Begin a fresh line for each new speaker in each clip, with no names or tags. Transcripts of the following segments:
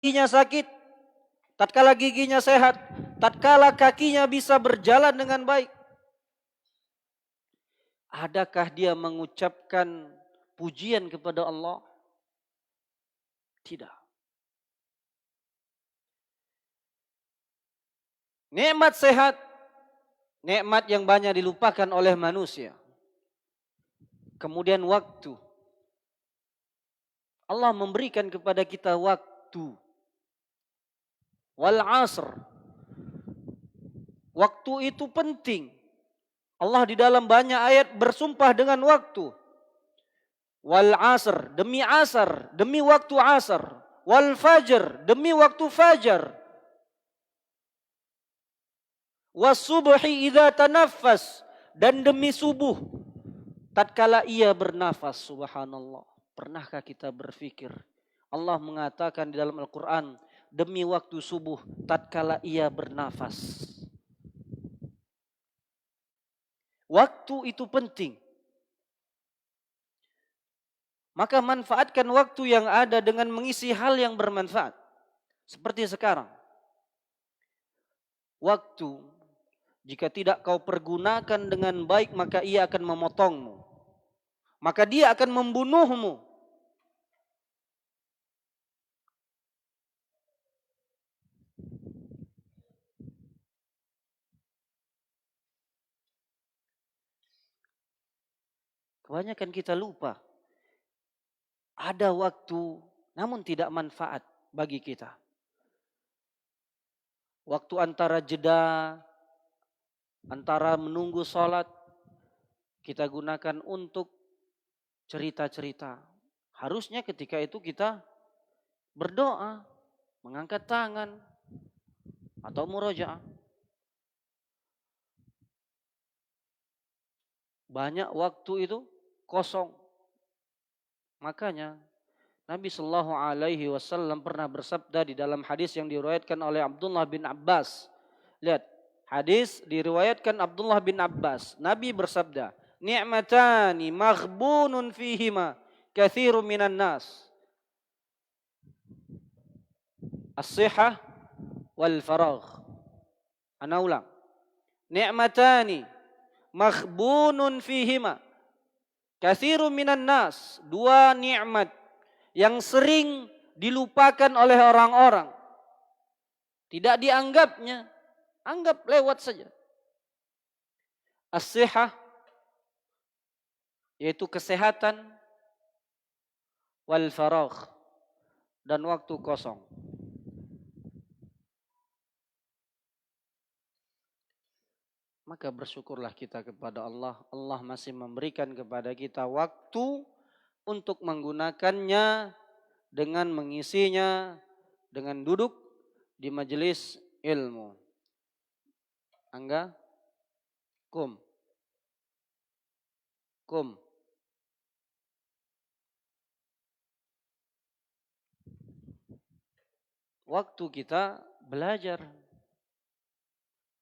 giginya sakit, tatkala giginya sehat, tatkala kakinya bisa berjalan dengan baik. Adakah dia mengucapkan pujian kepada Allah? Tidak. Nikmat sehat, nikmat yang banyak dilupakan oleh manusia. Kemudian waktu. Allah memberikan kepada kita waktu. Wal asr. Waktu itu penting. Allah di dalam banyak ayat bersumpah dengan waktu. Wal asr, demi asar, demi waktu asar. Wal fajr, demi waktu fajar. Was subhi idza tanaffas, dan demi subuh tatkala ia bernafas. Subhanallah. Pernahkah kita berpikir Allah mengatakan di dalam Al-Qur'an demi waktu subuh tatkala ia bernafas. Waktu itu penting. Maka manfaatkan waktu yang ada dengan mengisi hal yang bermanfaat. Seperti sekarang. Waktu, jika tidak kau pergunakan dengan baik, maka ia akan memotongmu. Maka dia akan membunuhmu. Kebanyakan kita lupa. Ada waktu, namun tidak manfaat bagi kita. Waktu antara jeda, antara menunggu sholat, kita gunakan untuk cerita-cerita. Harusnya ketika itu kita berdoa, mengangkat tangan, atau murojaah. Banyak waktu itu kosong. Makanya Nabi Shallallahu Alaihi Wasallam pernah bersabda di dalam hadis yang diriwayatkan oleh Abdullah bin Abbas. Lihat, hadis diriwayatkan Abdullah bin Abbas. Nabi bersabda, "Ni'matani maghbunun fihima katsirun minan nas. As-sihah wal faragh." Ana ulang. Ni'matani maghbunun fihima katsirun minan nas. Dua nikmat yang sering dilupakan oleh orang-orang. Tidak dianggapnya, anggap lewat saja. As-sihah, yaitu kesehatan, wal faragh, dan waktu kosong. Maka bersyukurlah kita kepada Allah. Allah masih memberikan kepada kita waktu untuk menggunakannya dengan mengisinya dengan duduk di majelis ilmu. Angga, kum. Waktu kita belajar,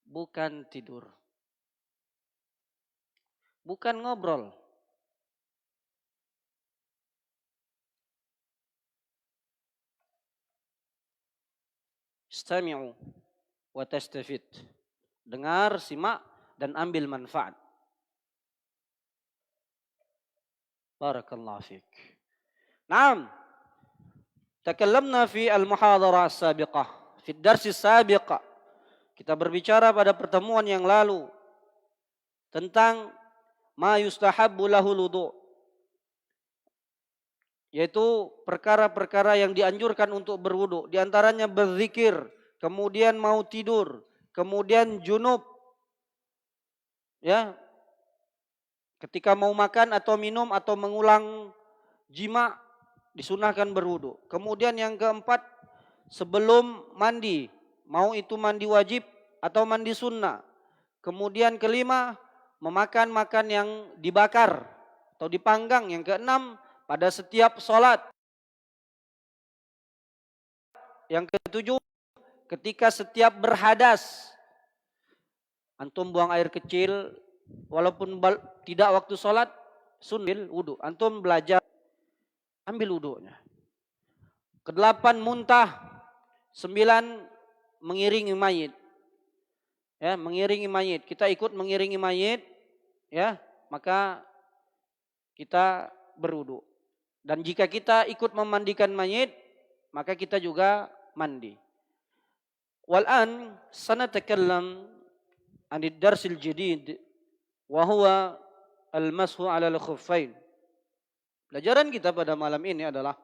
bukan tidur, bukan ngobrol. Istami'u wa tastafid. Dengar, simak, dan ambil manfaat. Barakallahu fiik. Naam. Takallamna fi al-muhadharah as-sabiqah, fi ad-dars as-sabiqah. Kita berbicara pada pertemuan yang lalu tentang ma yustahabbu lahul wudu', yaitu perkara-perkara yang dianjurkan untuk berwudu. Di antaranya berzikir, kemudian mau tidur, kemudian junub. Ya. Ketika mau makan atau minum atau mengulang jima, disunahkan berwudu. Kemudian yang keempat, sebelum mandi, mau itu mandi wajib atau mandi sunnah. Kemudian kelima, memakan makan yang dibakar atau dipanggang. Yang keenam, pada setiap sholat. Yang ketujuh, ketika setiap berhadas. Antum buang air kecil, walaupun tidak waktu sholat, sunnah wudu. Antum belajar, ambil wudunya. Kedelapan, muntah. 9 mengiringi mayit. Ya, mengiringi mayit. Kita ikut mengiringi mayit, ya, maka kita berwudu. Dan jika kita ikut memandikan mayit, maka kita juga mandi. Wal'an sanatakallam anid darsil jadid wa huwa al-mashu 'ala al-khuffain. Pelajaran kita pada malam ini adalah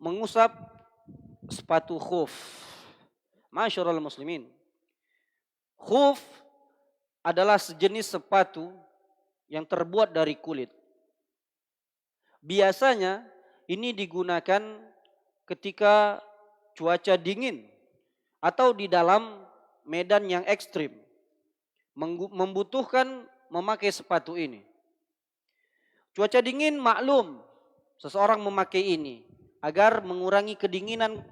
mengusap sepatu khuf. Masyarul muslimin. Khuf adalah sejenis sepatu yang terbuat dari kulit. Biasanya ini digunakan ketika cuaca dingin atau di dalam medan yang ekstrim. Membutuhkan memakai sepatu ini. Cuaca dingin maklum, seseorang memakai ini agar mengurangi kedinginan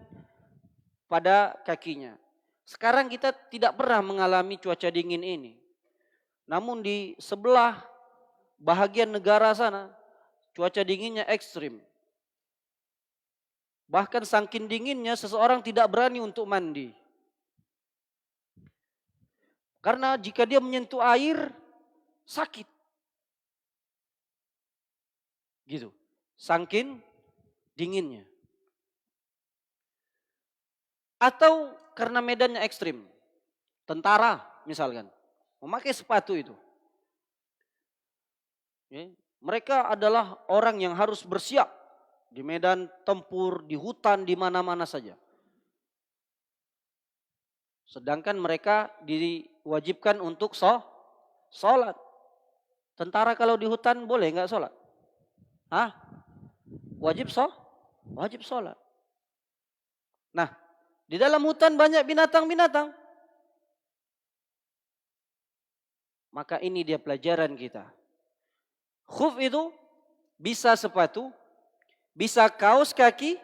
pada kakinya. Sekarang kita tidak pernah mengalami cuaca dingin ini. Namun di sebelah bahagian negara sana, cuaca dinginnya ekstrim. Bahkan saking dinginnya seseorang tidak berani untuk mandi. Karena jika dia menyentuh air, sakit. Gitu. Saking dinginnya. Atau karena medannya ekstrim. Tentara misalkan. Memakai sepatu itu. Ya. Mereka adalah orang yang harus bersiap. Di medan tempur, di hutan, di mana-mana saja. Sedangkan mereka diwajibkan untuk sholat. Tentara kalau di hutan boleh nggak sholat? Hah? Wajib sholat. Nah, di dalam hutan banyak binatang-binatang. Maka ini dia pelajaran kita. Khuf itu bisa sepatu, bisa kaos kaki,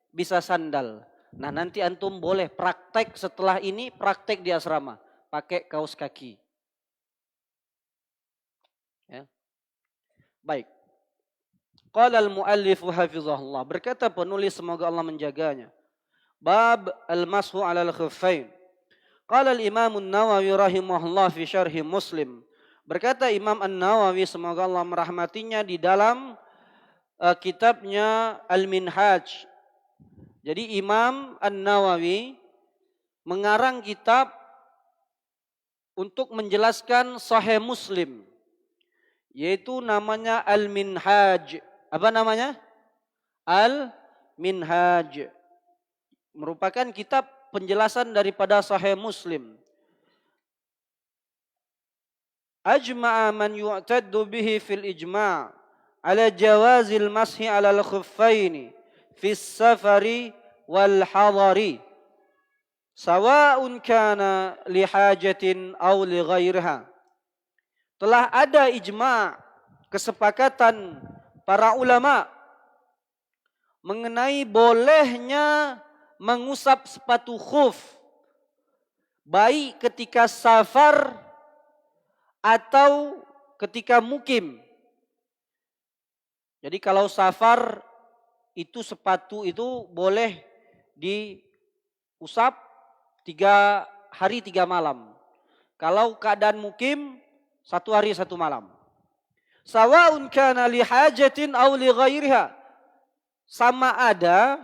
bisa sandal. Nah, nanti antum boleh praktek setelah ini, praktek di asrama. Pakai kaos kaki. Ya. Baik. Qala al-muallif hafizahullah. Berkata penulis semoga Allah menjaganya. Bab al-mashu 'ala al-khuffain. Qala al-Imam an-Nawawi rahimahullah fi syarhi Muslim. Berkata Imam An-Nawawi semoga Allah merahmatinya di dalam kitabnya Al-Minhaj. Jadi Imam An-Nawawi mengarang kitab untuk menjelaskan Sahih Muslim, yaitu namanya Al-Minhaj. Apa namanya? Al-Minhaj. Merupakan kitab penjelasan daripada Sahih Muslim. Ajma'a man yu'taddu bihi fil ijma' ala jawazil mashi 'ala al-khuffaini fi safari wal hadari sawa'un kana li hajatin aw li ghairiha. Telah ada ijma', kesepakatan para ulama mengenai bolehnya mengusap sepatu khuf baik ketika safar atau ketika mukim. Jadi kalau safar itu sepatu itu boleh diusap 3 hari 3 malam. Kalau keadaan mukim 1 hari 1 malam. Sawa'un kana li hajatin aw li ghairiha. Sama ada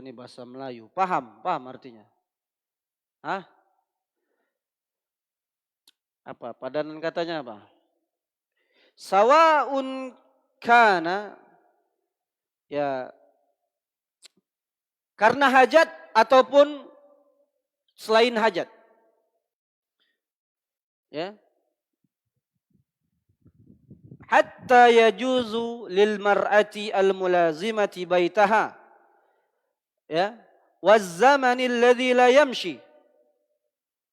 ini bahasa Melayu. Paham artinya? Hah? Apa? Padanan katanya apa? Sawa'un kana, ya, karena hajat ataupun selain hajat. Ya. Hatta yajuzu lil mar'ati al mulazimati baitaha, ya, waz zamanil ladzi la yamshi.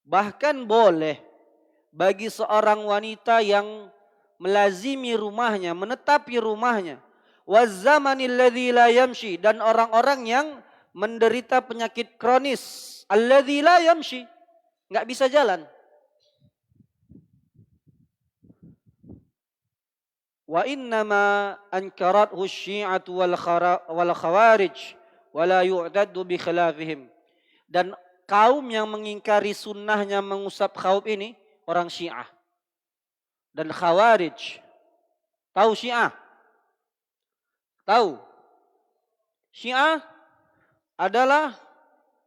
Bahkan boleh bagi seorang wanita yang melazimi rumahnya, menetapi rumahnya, waz zamanil ladzi la yamshi, dan orang-orang yang menderita penyakit kronis, alladzi la yamshi, enggak bisa jalan. Wa innama ankarathu syi'atu wal khawarij wa la yu'taddu bi khilafihim. Dan kaum yang mengingkari sunnahnya mengusap khauf ini orang Syiah dan Khawarij. Tahu Syiah? Tahu? Syiah adalah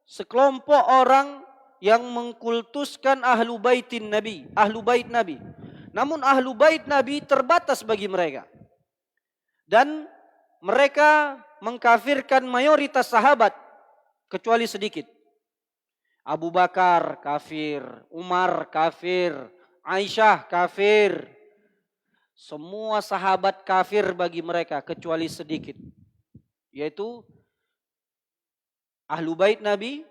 sekelompok orang yang mengkultuskan ahlu baitin Nabi, ahlu bait Nabi. Namun ahlu bait Nabi terbatas bagi mereka. Dan mereka mengkafirkan mayoritas sahabat kecuali sedikit. Abu Bakar kafir, Umar kafir, Aisyah kafir. Semua sahabat kafir bagi mereka kecuali sedikit. Yaitu ahlu bait Nabi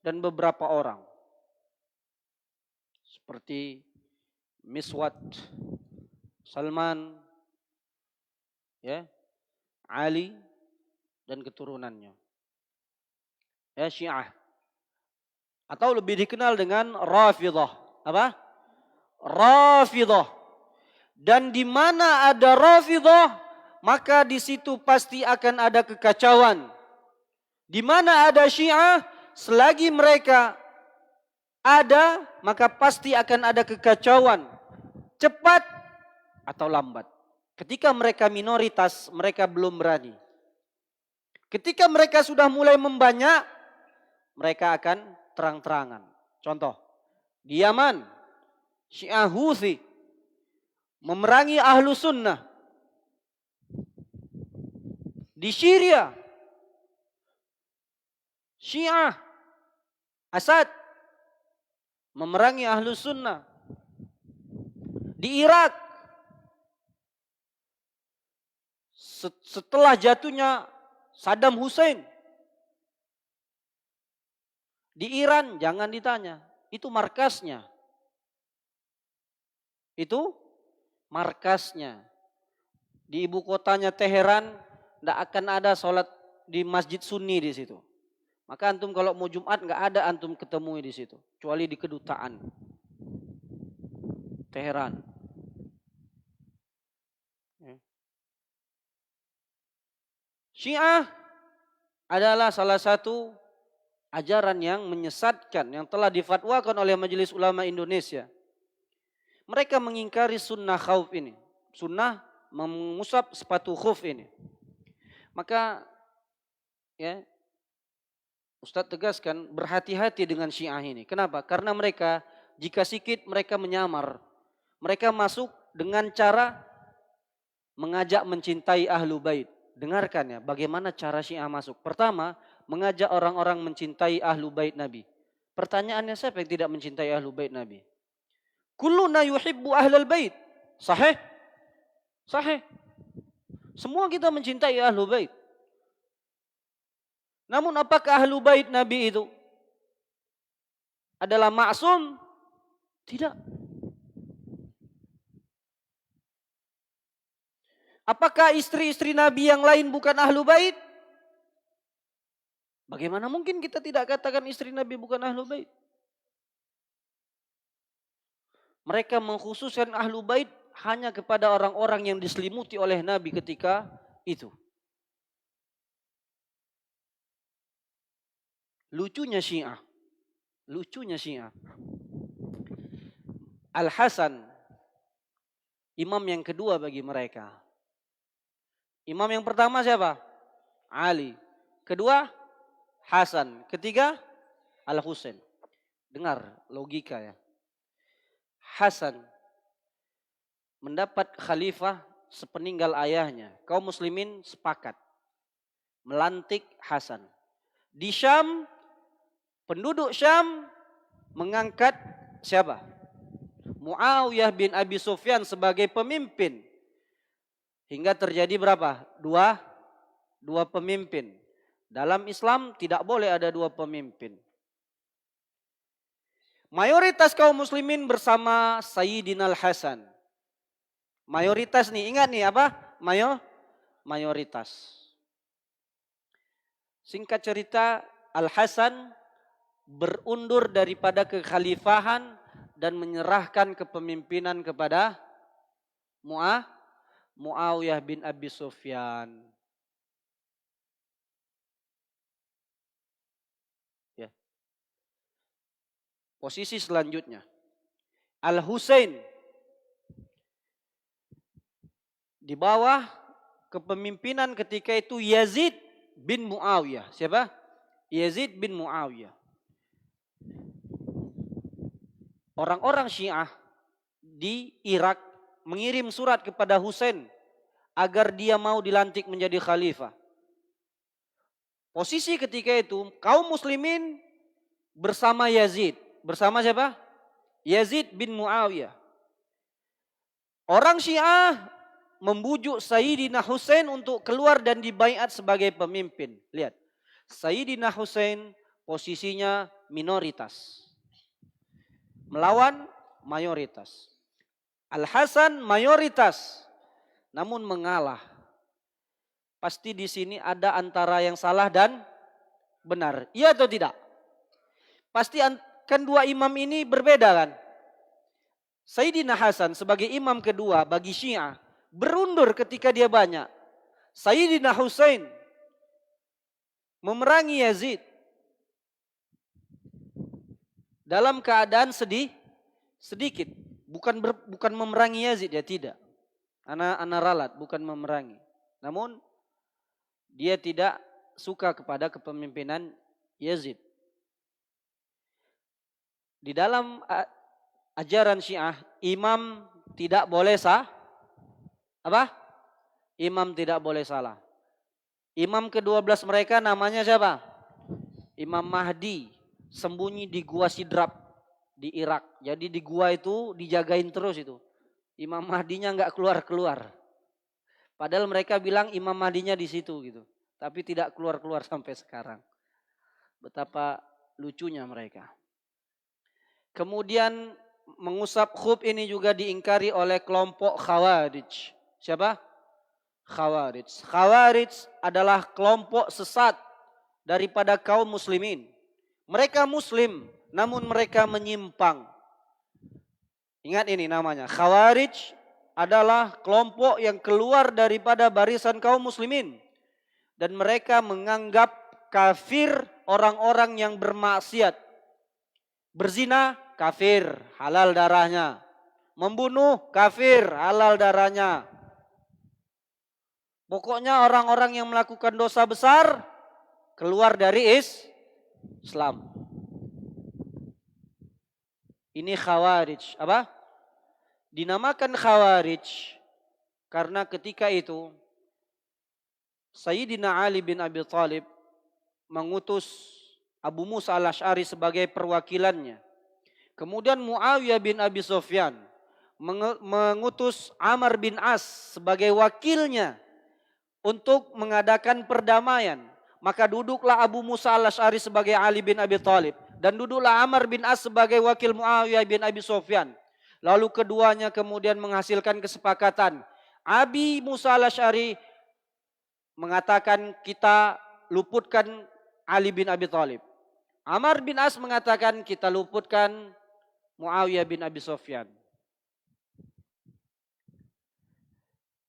dan beberapa orang. Seperti Miswat, Salman, ya, Ali dan keturunannya. Ya, Syiah. Atau lebih dikenal dengan Rafidhah. Apa? Rafidhah. Dan di mana ada Rafidhah, maka di situ pasti akan ada kekacauan. Di mana ada Syiah, selagi mereka ada, maka pasti akan ada kekacauan. Cepat atau lambat. Ketika mereka minoritas, mereka belum berani. Ketika mereka sudah mulai membanyak, mereka akan terang-terangan. Contoh, di Yaman, Syiah Houthi memerangi ahlu sunnah. Di Syria, Syiah Assad memerangi ahlu sunnah. Di Irak, setelah jatuhnya Saddam Hussein. Di Iran jangan ditanya, itu markasnya. Itu markasnya. Di ibu kotanya Teheran tidak akan ada sholat di masjid Sunni di situ. Maka antum kalau mau Jumat nggak ada antum ketemui di situ, kecuali di kedutaan Teheran. Syiah adalah salah satu ajaran yang menyesatkan yang telah difatwakan oleh Majelis Ulama Indonesia. Mereka mengingkari sunnah khauf ini, sunnah mengusap sepatu khuf ini. Maka ya, Ustadz tegaskan berhati-hati dengan Syiah ini. Kenapa? Karena mereka jika sikit mereka menyamar. Mereka masuk dengan cara mengajak mencintai ahlu bait. Dengarkan ya, bagaimana cara Syiah masuk. Pertama, mengajak orang-orang mencintai ahlu bait Nabi. Pertanyaannya, siapa yang tidak mencintai ahlu bait Nabi? Kulluna yuhibbu ahlal bait. Sahih? Sahih. Semua kita mencintai ahlu bait. Namun apakah ahlu bait Nabi itu adalah maksum? Tidak. Apakah istri-istri Nabi yang lain bukan ahlu bait? Bagaimana mungkin kita tidak katakan istri Nabi bukan ahlu bait? Mereka mengkhususkan ahlu bait hanya kepada orang-orang yang diselimuti oleh Nabi ketika itu. Lucunya Syiah. Al-Hasan, imam yang kedua bagi mereka. Imam yang pertama siapa? Ali. Kedua, Hasan. Ketiga, Al-Husain. Dengar logika ya. Hasan mendapat khalifah sepeninggal ayahnya. Kaum muslimin sepakat melantik Hasan. Di Syam, penduduk Syam mengangkat siapa? Muawiyah bin Abi Sufyan sebagai pemimpin. Hingga terjadi berapa? Dua pemimpin. Dalam Islam tidak boleh ada dua pemimpin. Mayoritas kaum muslimin bersama Sayyidina Al-Hasan. Mayoritas nih, ingat nih apa? Mayoritas. Singkat cerita, Al-Hasan berundur daripada kekhalifahan dan menyerahkan kepemimpinan kepada Muawiyah bin Abi Sufyan. Posisi selanjutnya, Al-Husain di bawah kepemimpinan ketika itu Yazid bin Muawiyah. Siapa? Yazid bin Muawiyah. Orang-orang Syiah di Irak mengirim surat kepada Husain agar dia mau dilantik menjadi khalifah. Posisi ketika itu kaum muslimin bersama Yazid. Bersama siapa? Yazid bin Muawiyah. Orang Syiah membujuk Sayyidina Husain untuk keluar dan dibaiat sebagai pemimpin. Lihat, Sayyidina Husain posisinya minoritas melawan mayoritas. Al-Hasan mayoritas namun mengalah. Pasti di sini ada antara yang salah dan benar. Iya atau tidak? Pasti kan dua imam ini berbeda kan? Sayyidina Hasan sebagai imam kedua bagi Syiah berundur ketika dia banyak. Sayyidina Husain memerangi Yazid dalam keadaan sedikit. Bukan memerangi Yazid, ya tidak. Ana ralat, bukan memerangi. Namun dia tidak suka kepada kepemimpinan Yazid. Di dalam ajaran Syiah, imam tidak boleh imam tidak boleh salah. Imam ke-12 mereka namanya siapa? Imam Mahdi, sembunyi di gua Sidrap di Irak. Jadi di gua itu dijagain terus itu. Imam Mahdinya enggak keluar-keluar. Padahal mereka bilang Imam Mahdinya di situ gitu. Tapi tidak keluar-keluar sampai sekarang. Betapa lucunya mereka. Kemudian mengusap khuf ini juga diingkari oleh kelompok Khawarij. Siapa? Khawarij. Khawarij adalah kelompok sesat daripada kaum muslimin. Mereka muslim, namun mereka menyimpang. Ingat ini namanya. Khawarij adalah kelompok yang keluar daripada barisan kaum muslimin. Dan mereka menganggap kafir orang-orang yang bermaksiat. Berzina, kafir, halal darahnya. Membunuh, kafir, halal darahnya. Pokoknya orang-orang yang melakukan dosa besar keluar dari Islam. Ini Khawarij. Apa? Dinamakan Khawarij karena ketika itu Sayyidina Ali bin Abi Thalib mengutus Abu Musa al-Asy'ari sebagai perwakilannya. Kemudian Muawiyah bin Abi Sufyan mengutus Amr bin As sebagai wakilnya untuk mengadakan perdamaian. Maka duduklah Abu Musa al-Asy'ari sebagai Ali bin Abi Thalib. Dan duduklah Amr bin As sebagai wakil Muawiyah bin Abi Sufyan. Lalu keduanya kemudian menghasilkan kesepakatan. Abi Musa al-Asy'ari mengatakan kita luputkan Ali bin Abi Thalib. Amr bin As mengatakan kita luputkan Muawiyah bin Abi Sufyan.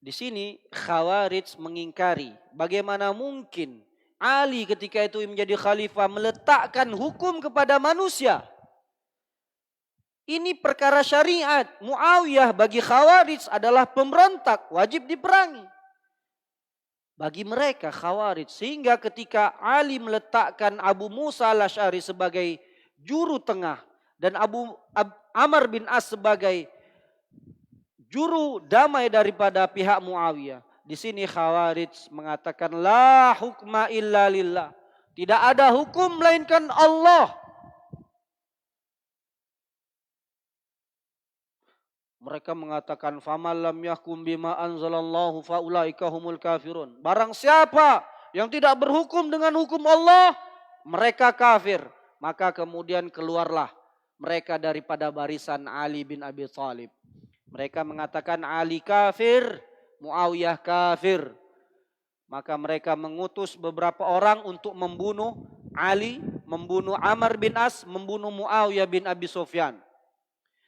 Di sini Khawarij mengingkari bagaimana mungkin Ali ketika itu menjadi khalifah meletakkan hukum kepada manusia. Ini perkara syariat. Muawiyah bagi Khawarij adalah pemberontak, wajib diperangi. Bagi mereka Khawarij, sehingga ketika Ali meletakkan Abu Musa al-Asy'ari sebagai juru tengah dan Amr bin As sebagai juru damai daripada pihak Muawiyah. Di sini Khawarij mengatakan la hukma illa lillah. Tidak ada hukum melainkan Allah. Mereka mengatakan faman lam yahkum bima anzalallahu faulaika humul kafirun. Barang siapa yang tidak berhukum dengan hukum Allah, mereka kafir. Maka kemudian keluarlah mereka daripada barisan Ali bin Abi Thalib. Mereka mengatakan Ali kafir, Muawiyah kafir. Maka mereka mengutus beberapa orang untuk membunuh Ali, membunuh Amr bin As, membunuh Muawiyah bin Abi Sufyan.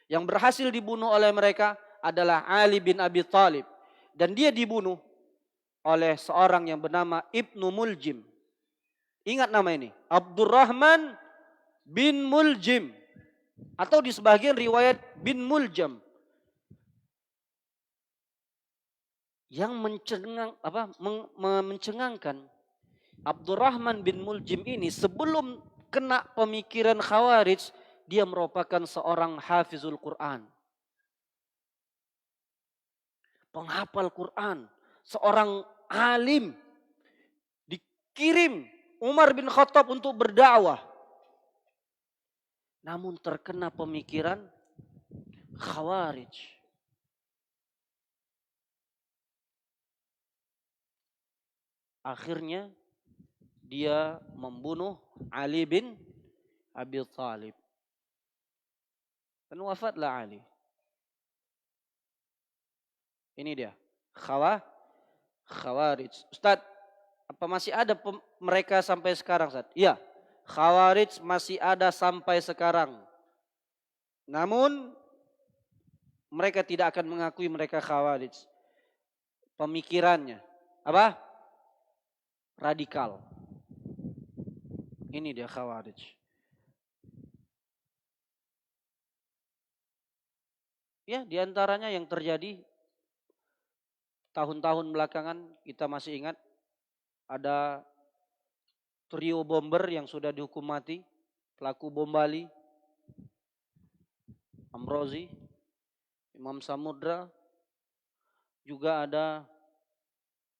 Yang berhasil dibunuh oleh mereka adalah Ali bin Abi Thalib. Dan dia dibunuh oleh seorang yang bernama Ibnu Muljim. Ingat nama ini, Abdurrahman bin Muljim. Atau di sebagian riwayat bin Muljam yang mencengangkan. Abdurrahman bin Muljim ini sebelum kena pemikiran Khawarij, dia merupakan seorang hafizul Quran, penghafal Quran, seorang alim. Dikirim Umar bin Khattab untuk berdakwah, namun terkena pemikiran Khawarij. Akhirnya dia membunuh Ali bin Abi Thalib. Dan wafatlah Ali. Ini dia. Khawarij. Ustaz, apa masih ada mereka sampai sekarang, Ustaz? Iya. Khawarij masih ada sampai sekarang. Namun mereka tidak akan mengakui mereka Khawarij. Pemikirannya apa? Radikal. Ini dia Khawarij. Ya, diantaranya yang terjadi tahun-tahun belakangan kita masih ingat ada trio bomber yang sudah dihukum mati, pelaku bom Bali, Amrozi, Imam Samudra, juga ada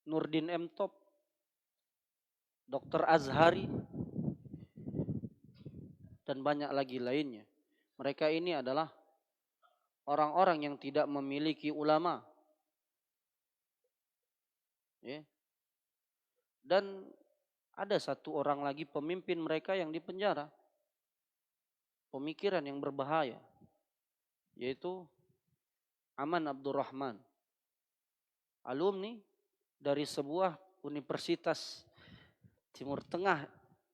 Nurdin M. Top, Dr. Azhari, dan banyak lagi lainnya. Mereka ini adalah orang-orang yang tidak memiliki ulama. Ya. Dan ada satu orang lagi pemimpin mereka yang dipenjara. Pemikiran yang berbahaya, yaitu Aman Abdurrahman, alumni dari sebuah universitas Timur Tengah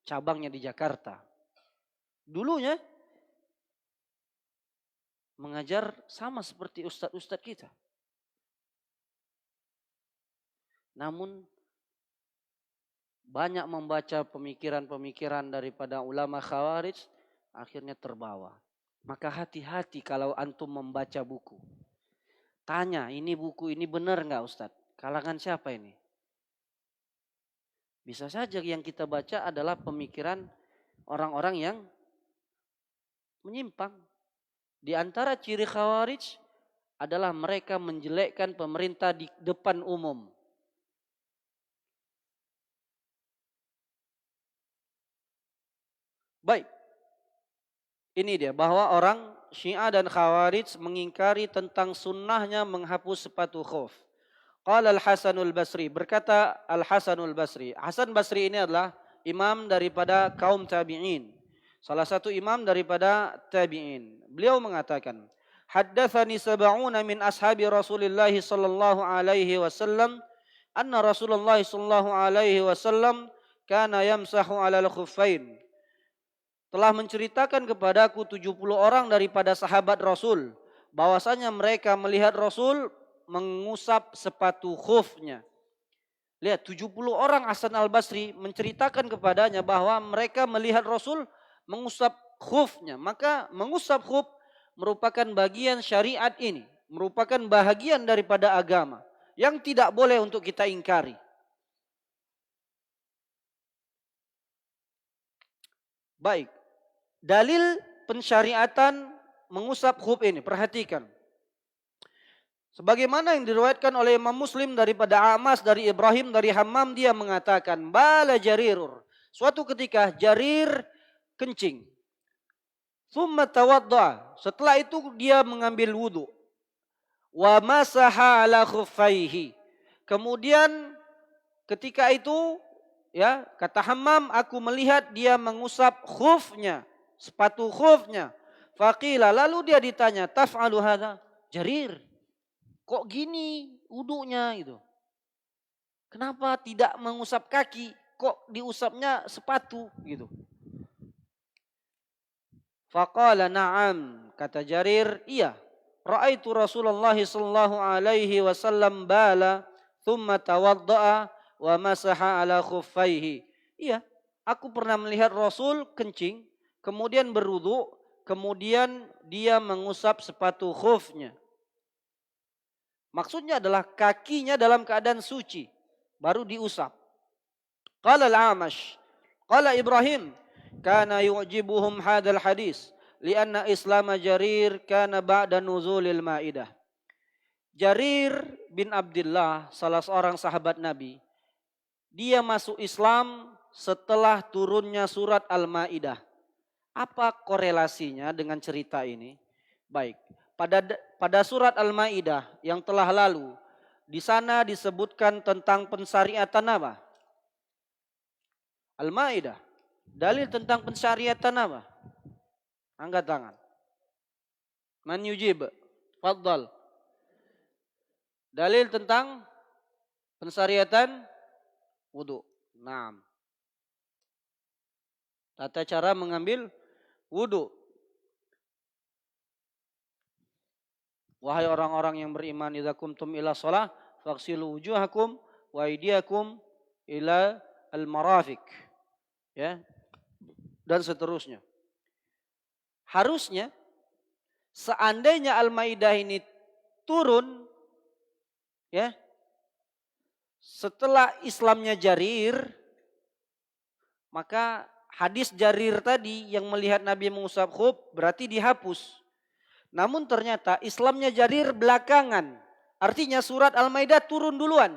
cabangnya di Jakarta. Dulunya mengajar sama seperti ustadz-ustadz kita. Namun banyak membaca pemikiran-pemikiran daripada ulama Khawarij, akhirnya terbawa. Maka hati-hati kalau antum membaca buku. Tanya, ini buku ini benar enggak Ustadz? Kalangan siapa ini? Bisa saja yang kita baca adalah pemikiran orang-orang yang menyimpang. Di antara ciri Khawarij adalah mereka menjelekkan pemerintah di depan umum. Baik. Ini dia, bahwa orang Syiah dan Khawarij mengingkari tentang sunnahnya menghapus sepatu khuf. Qala Al-Hasanul Basri, berkata Al-Hasanul Basri. Hasan Basri ini adalah imam daripada kaum tabi'in. Salah satu imam daripada tabi'in. Beliau mengatakan, haddatsani sab'una min ashabi Rasulillah sallallahu alaihi wasallam anna Rasulullah sallallahu alaihi wasallam kana yamsahu 'alal khuffain. Telah menceritakan kepadaku 70 orang daripada sahabat Rasul, bahwasanya mereka melihat Rasul mengusap sepatu khufnya. Lihat, 70 orang Hasan Al-Basri menceritakan kepadanya bahwa mereka melihat Rasul mengusap khufnya. Maka mengusap khuf merupakan bagian syariat ini, merupakan bahagian daripada agama yang tidak boleh untuk kita ingkari. Baik. Dalil pensyariatan mengusap khuf ini, perhatikan. Sebagaimana yang diriwayatkan oleh Imam Muslim daripada Amas dari Ibrahim dari Hammam, dia mengatakan, bala Jarirur. Suatu ketika Jarir kencing. Tsumma tawadda. Setelah itu dia mengambil wudu. Wa masaha ala khuffaihi. Kemudian ketika itu, ya, kata Hammam, aku melihat dia mengusap khufnya, sepatu khufnya. Faqila, lalu dia ditanya, taf'alu hadza? Jarir, kok gini wudunya gitu? Kenapa tidak mengusap kaki? Kok diusapnya sepatu gitu? Faqala na'am, kata Jarir, iya. Ra'aitu Rasulullah sallallahu alaihi wasallam bala thumma tawadda'a wa masaha ala khuffaihi. Iya, aku pernah melihat Rasul kencing, kemudian berwudu, kemudian dia mengusap sepatu khufnya. Maksudnya adalah kakinya dalam keadaan suci, baru diusap. Qala al-Amash, qala Ibrahim, kana yu'jibuhum hadal hadis, lianna Islam Jarir kana ba'da nuzulil Maidah. Jarir bin Abdullah, salah seorang sahabat Nabi, dia masuk Islam setelah turunnya surat Al-Maidah. Apa korelasinya dengan cerita ini? Baik, pada surat Al-Maidah yang telah lalu, di sana disebutkan tentang pensyariatan apa? Al-Maidah. Dalil tentang pensyariatan apa? Angkat tangan. Man yujib? Faddal. Dalil tentang pensyariatan wudu. Naam. Tata cara mengambil wudu. Wahai orang-orang yang beriman, idza kumtum ila shalah faghsilu wujuhakum wa aydiyakum ila al-marafiq. Ya. Dan seterusnya. Harusnya seandainya Al-Maidah ini turun ya, setelah Islamnya Jarir, maka hadis Jarir tadi yang melihat Nabi mengusap khuf berarti dihapus. Namun ternyata Islamnya Jarir belakangan. Artinya surat Al-Maidah turun duluan.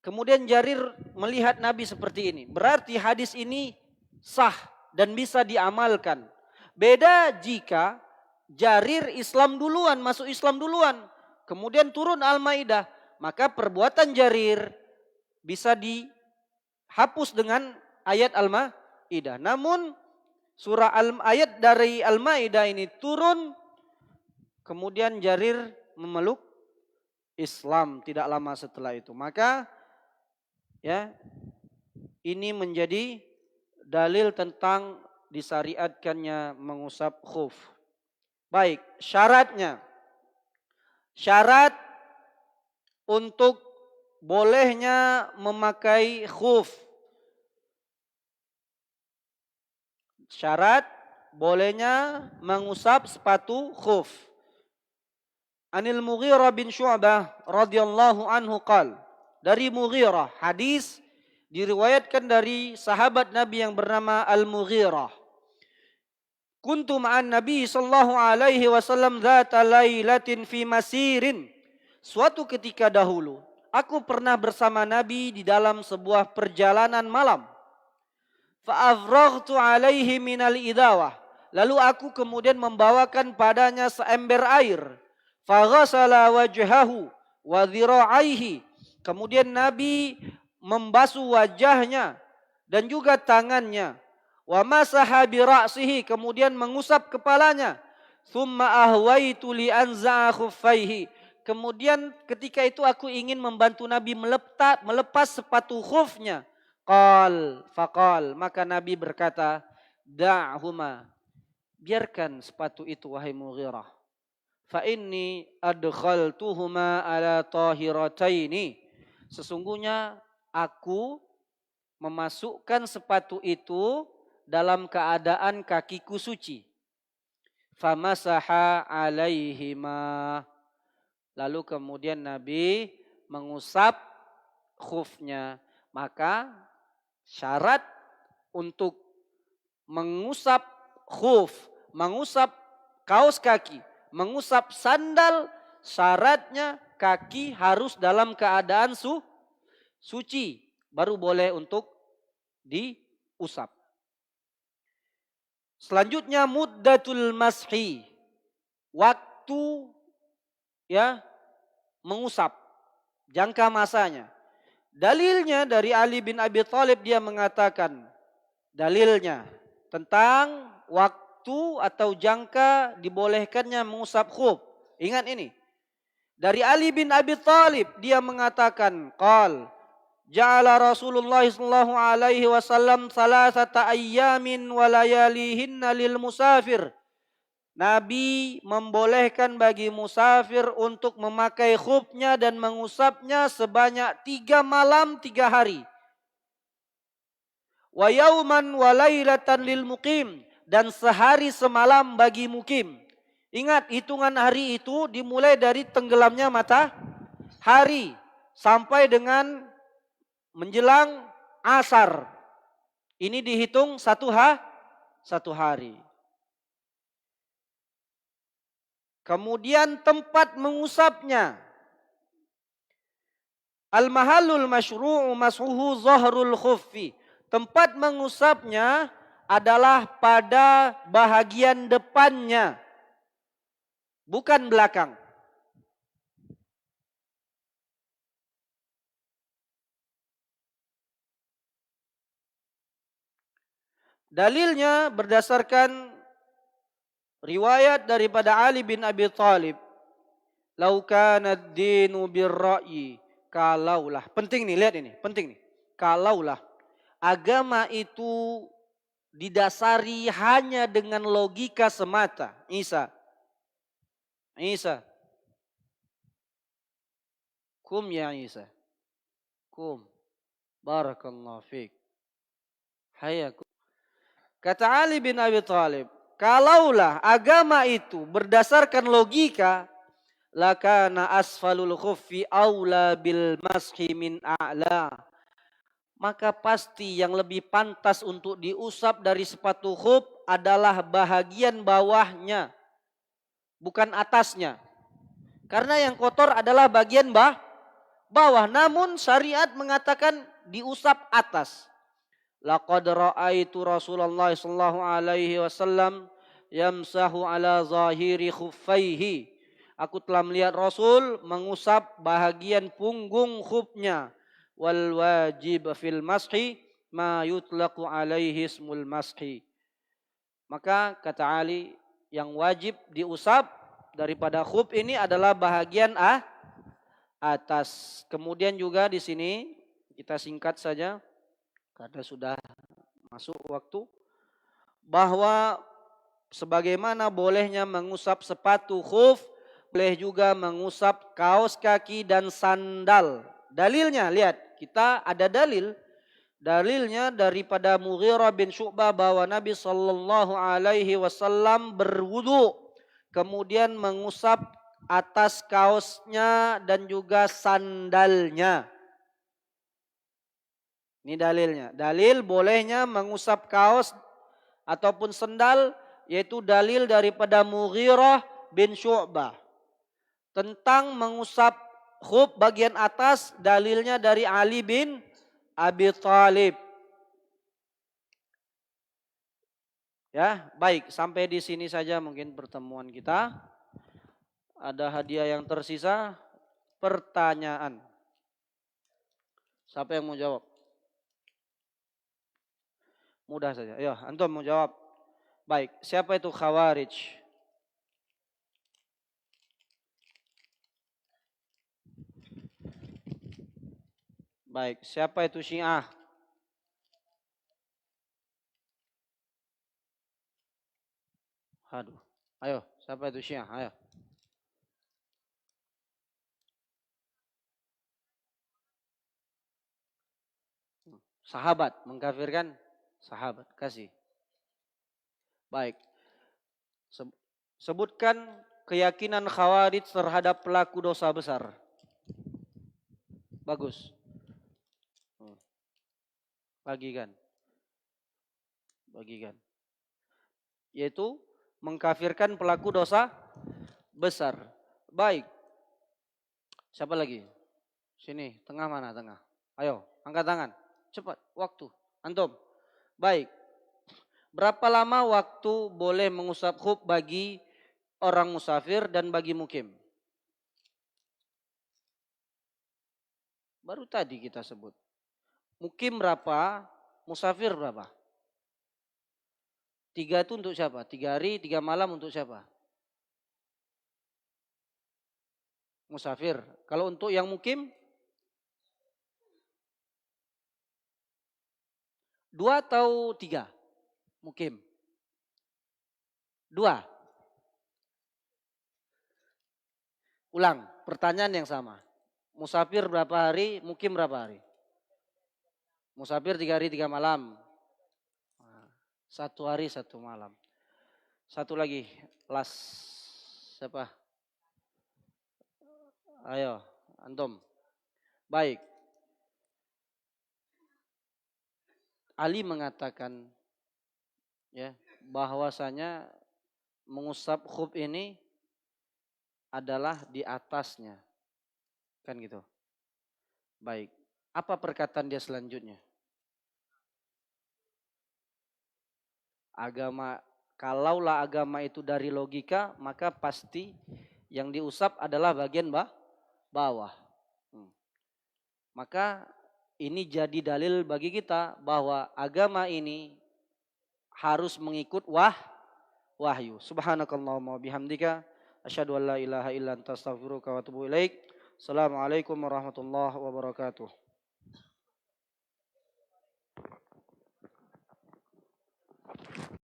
Kemudian Jarir melihat Nabi seperti ini. Berarti hadis ini sah dan bisa diamalkan. Beda jika Jarir Islam duluan, masuk Islam duluan. Kemudian turun Al-Maidah. Maka perbuatan Jarir bisa dihapus dengan ayat Al-Maidah. Namun ayat dari Al-Maidah ini turun, kemudian Jarir memeluk Islam tidak lama setelah itu. Maka ya, ini menjadi dalil tentang disyariatkannya mengusap khuf. Baik, syaratnya. Syarat untuk bolehnya memakai khuf. Syarat bolehnya mengusap sepatu khuf. Anil Mughirah bin Syu'bah radhiyallahu anhu qala, dari Mughirah, hadis diriwayatkan dari sahabat Nabi yang bernama Al-Mughirah. Kuntu ma'an Nabi sallallahu alaihi wasallam dzata lailatin fi masirin. Suatu ketika dahulu, aku pernah bersama Nabi di dalam sebuah perjalanan malam. Fa'afraghtu alaihi minal idawah. Lalu aku kemudian membawakan padanya seember air. Faghasala wajhahu wa dhira'aihi. Kemudian Nabi membasuh wajahnya dan juga tangannya. Wa masaha bi ra'sihi, kemudian mengusap kepalanya. Tsumma ahwaitu li anza'a khuffaihi. Kemudian ketika itu aku ingin membantu Nabi melepas sepatu khufnya. Faqal, maka Nabi berkata, da'huma, biarkan sepatu itu wahai Mughirah. Fa inni adkhaltuhuma ala tahirataini. Sesungguhnya aku memasukkan sepatu itu dalam keadaan kakiku suci. Famasaha alaihima. Lalu kemudian Nabi mengusap khufnya. Maka syarat untuk mengusap khuf, mengusap kaos kaki, mengusap sandal, syaratnya kaki harus dalam keadaan suci. Baru boleh untuk diusap. Selanjutnya muddatul mashi, waktu ya mengusap, jangka masanya. Dalilnya dari Ali bin Abi Thalib, dia mengatakan dalilnya tentang waktu atau jangka dibolehkannya mengusap khuf. Ingat ini. Dari Ali bin Abi Thalib dia mengatakan qal ja'ala Rasulullah sallallahu alaihi wasallam salasata ayyamin wa layalihinna lil musafir. Nabi membolehkan bagi musafir untuk memakai khufnya dan mengusapnya sebanyak 3 malam 3 hari. Wa yauman wa lailatan lil muqim. dan sehari semalam bagi mukim. Ingat, hitungan hari itu dimulai dari tenggelamnya matahari sampai dengan menjelang asar. Ini dihitung satu hari. Kemudian tempat mengusapnya. Al-mahallul masyru'u mas'uhu zahrul khuffi. Tempat mengusapnya adalah pada bahagian depannya, bukan belakang. Dalilnya berdasarkan riwayat daripada Ali bin Abi Thalib. Lau kana ad-dinu bir-ra'yi. Kalaulah, penting nih, lihat ini, penting nih. Kalaulah agama itu didasari hanya dengan logika semata. Isa. Kum ya Isa. Kum. Barakallahu fiik. Hayakum. Kata Ali bin Abi Thalib, kalaulah agama itu berdasarkan logika, lakana asfalul khuffi aula bil mashi min a'la. Maka pasti yang lebih pantas untuk diusap dari sepatu khuf adalah bahagian bawahnya, bukan atasnya. Karena yang kotor adalah bagian bawah. Namun syariat mengatakan diusap atas. Laqad ra'aitu Rasulullah sallallahu alaihi wasallam yamsahu ala zahiri khuffaihi. Aku telah melihat Rasul mengusap bahagian punggung khufnya. Wal wajib fil mashi ma yutlaqu alaihi ismul mashi. Maka kata Ali, yang wajib diusap daripada khuf ini adalah bahagian atas. Kemudian juga di sini kita singkat saja karena sudah masuk waktu, bahwa sebagaimana bolehnya mengusap sepatu khuf, boleh juga mengusap kaos kaki dan sandal. Dalilnya, lihat, kita ada dalil. Dalilnya daripada Mughirah bin Syu'bah bahwa Nabi sallallahu alaihi wasallam berwudu, kemudian mengusap atas kaosnya dan juga sandalnya. Ini dalilnya. Dalil bolehnya mengusap kaos ataupun sandal, yaitu dalil daripada Mughirah bin Syu'bah. Tentang mengusap khuf bagian atas, dalilnya dari Ali bin Abi Thalib. Ya, baik, sampai di sini saja mungkin pertemuan kita. Ada hadiah yang tersisa, pertanyaan. Siapa yang mau jawab? Mudah saja. Ayo, antum mau jawab. Baik, siapa itu Khawarij? Baik, siapa itu Syiah? Aduh. Ayo, siapa itu Syiah? Ayo. Sahabat, mengkafirkan sahabat. Kasih. Baik. Sebutkan keyakinan Khawarij terhadap pelaku dosa besar. Bagus. Bagikan. Yaitu mengkafirkan pelaku dosa besar. Baik. Siapa lagi? Sini, tengah mana tengah? Ayo, angkat tangan. Cepat, waktu. Antum. Baik. Berapa lama waktu boleh mengusap khuf bagi orang musafir dan bagi mukim? Baru tadi kita sebut. Mukim berapa? Musafir berapa? 3 itu untuk siapa? 3 hari, 3 malam untuk siapa? Musafir. Kalau untuk yang mukim? 2 atau 3? Mukim. 2. Ulang, pertanyaan yang sama. Musafir berapa hari, mukim berapa hari? Musafir 3 hari 3 malam. 1 hari 1 malam. Satu lagi, last siapa? Ayo, antum. Baik. Ali mengatakan ya bahwasanya mengusap khuf ini adalah di atasnya. Kan gitu. Baik. Apa perkataan dia selanjutnya? Agama, kalaulah agama itu dari logika, maka pasti yang diusap adalah bagian bawah. Maka ini jadi dalil bagi kita bahwa agama ini harus mengikut wahyu. Subhanakallahumma bihamdika asyhadu an la ilaha illa anta astaghfiruka wa atubu ilaik. Assalamualaikum warahmatullahi wabarakatuh.